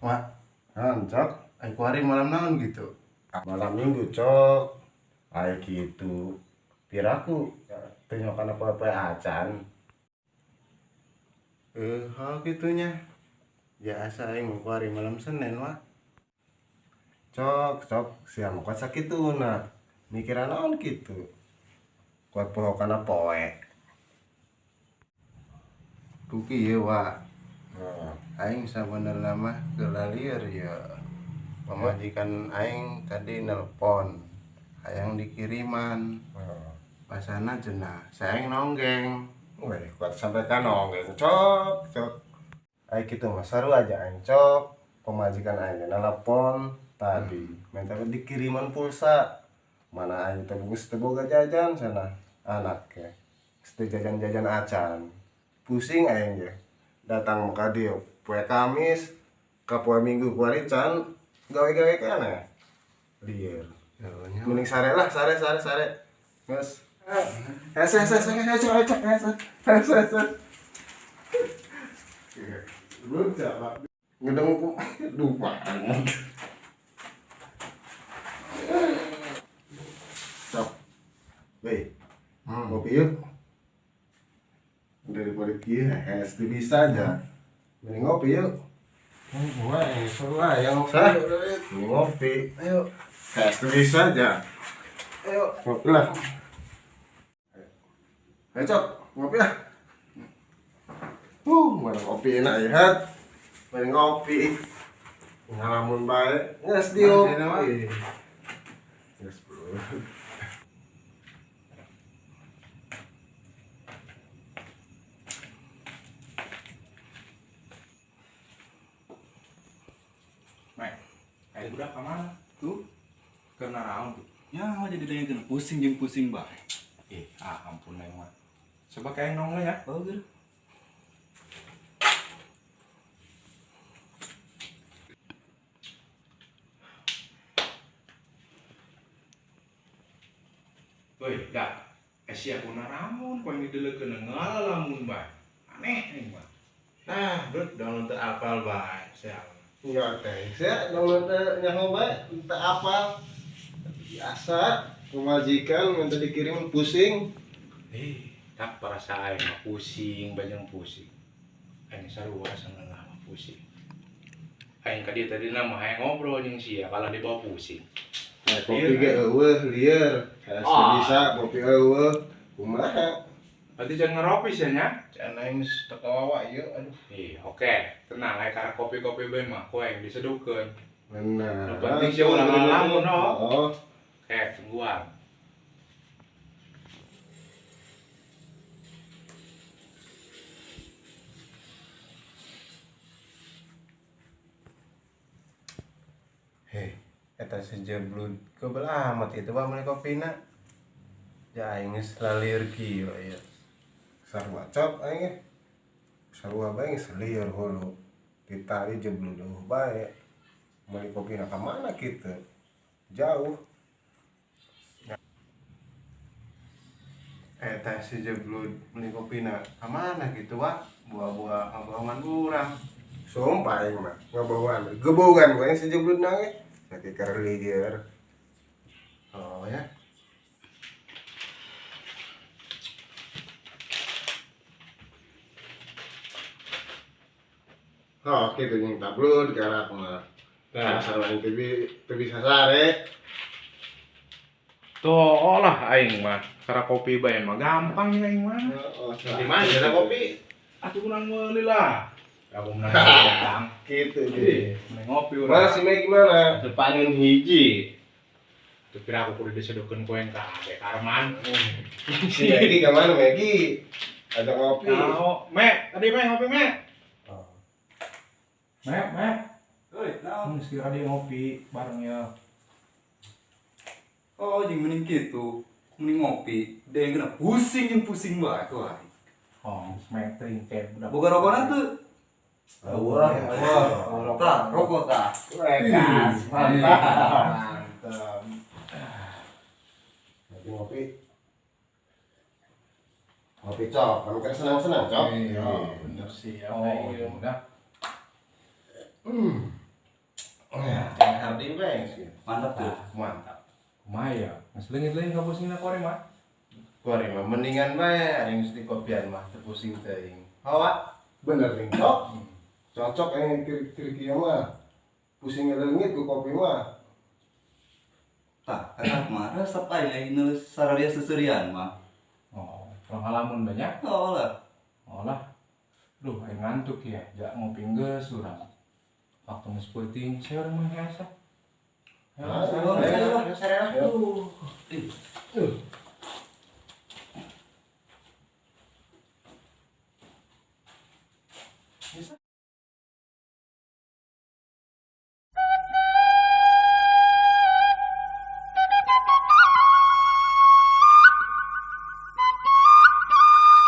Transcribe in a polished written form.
Mak, Cok. aku hari malam naon gitu. Malam minggu, Cok. Ay gitu. Piraku tenyokan apa-apa acan. Hal gitunya. Biasa aing aku hari malam Senin, Mak. Cok. Siam kuat sakit tuh nah. Mikiran naon gitu. Kuat pohokan poe. Kuki ya, Wak. Nah, Aing sabenerna mah kelalieur ya. Pemajikan aing tadi nelpon. Hayang dikiriman. nah. Pasana cenah. Saya nonggeng. Weh, kuat sampai kanong, Cok. Ay gitu mas, seru aja aing, Cok. Pemajikan aing nelpon tadi. Minta dikiriman pulsa. Mana aing teboga jajan sana anaknya. Mesti jajan-jajan acan. Pusing aing ya. Datang muka dia poe Kamis ke poe Minggu kuari can gawe-gawe kana. Lieur. Jauhnya, Mending sare lah, sare. Mas. Lu jawab. Ngedeng ku lupa. Stop. Weh, kopi yuk. Daripada kia, es bisa aja. Mending ngopi yuk. Wah, seru yang Sah? Mending ngopi. Ayo, Es bisa aja. ayo. Ngopi lah. Ayo Cok, ngopi lah. Mana kopi enak ya, Hat. Mending ngopi. Ngalamun baik. Nges diuk. Masih nama? Yes, bro. Mek, kayak budak kemana? Tuh, karena naon tuh. Ya, jadi dengan pusing jeung pusing bae. Ampun neng mah. Coba kayak nongol ya. Oh, gitu. Woi, dak. Sia kuna ramun, kau ini dulu kena ngalamun bae. Aneh nih mah. Nah, dud, dong untuk apal baik. Siapa? Ya teh, saya download nyaho bae, tak apa. Biasa, pemajikan minta dikirim pusing. Tak perasa aing mah pusing, banyak pusing. Aing sarua seneng mah pusing. Aing ka dieu tadi nama hayang ngobrol jeung sia kalau dibawa pusing. Nah, kopi ge eueuh lieur. Es bisa kopi eueuh. Kumaha? Berarti jangan ngeropi sih nya. Can aing teka wawa ieu, aduh. Oke. Tenang, aya karena kopi-kopi bae mah koe diseduhkeun. Benar. Nu penting sih ulah ngalamun, no. Oh, Tungguan. Hei, eta sejeblud kebelah amat itu bang mulai kopina. Ya aing geus lalieur kieu aya. sarua Cok aing ge. Sarua bae geus lieur hulu. Kita ieu jeblud bae. Meuli kopina ka mana kitu? Jauh. Eta sejeblud mulai kopina ka mana gitu, Wak? Buah-buah ngabawangan urang. Sumpah aing mah ngabawan. Gebogan gue si jeblud na ge. Sakit keur lieur. Oh ya. Oh, kitu jeung tablud garak mah. Nah, sarua teu bisa sare. Tuh lah aing mah. Cara kopi bae mah gampang ya aing mah. Oh, Di mana ada kopi? Atuh kurang meuli lah. Aku menang gampang. Kitu Jadi, ge. mending ngopi Mana urang. si Mei gimana? Depanin hiji. Teu kira aku kudu diseduhkeun koeng kabeh Karman. Si Megi ke mana Megi? Ada ngopi. Nao, Mek, tadi Mek ngopi Mek. Oh. Mek. Euy, naon sekira dia ngopi bareng ya. Oh, jeung mending gitu. Mending ngopi, dia yang kena pusing jeung pusing bae tuh. Oh, Mek teuing teh budak. Boga rokona tuh. Wah, Tah, rokok tah. Wekas, mantap. Mantap. Lagi ngopi. Ngopi Cok, kamu kan senang-senang Cok. Iya, bener sih. Oh, iya udah. Ya, hardi beng sih. Mantap tuh. Mantap. Maya, ngeselingin ka pusing na kore mah. Kori mah mendingan bae aing mesti kopian mah teu pusing teuing. Hawa bener nih, Cok. Cocok yang kiri kieu mah. Pusing leungit ku kopi mah. Tah, enak mah resep aja nu sararia seserian mah. Oh, pengalaman banyak. Oh lah. Olah. Duh, aing ngantuk ya. Jak ngopi geus urang. Waktu geus peuting, saya urang mah biasa. Ayo, ayo. ayo. Ih,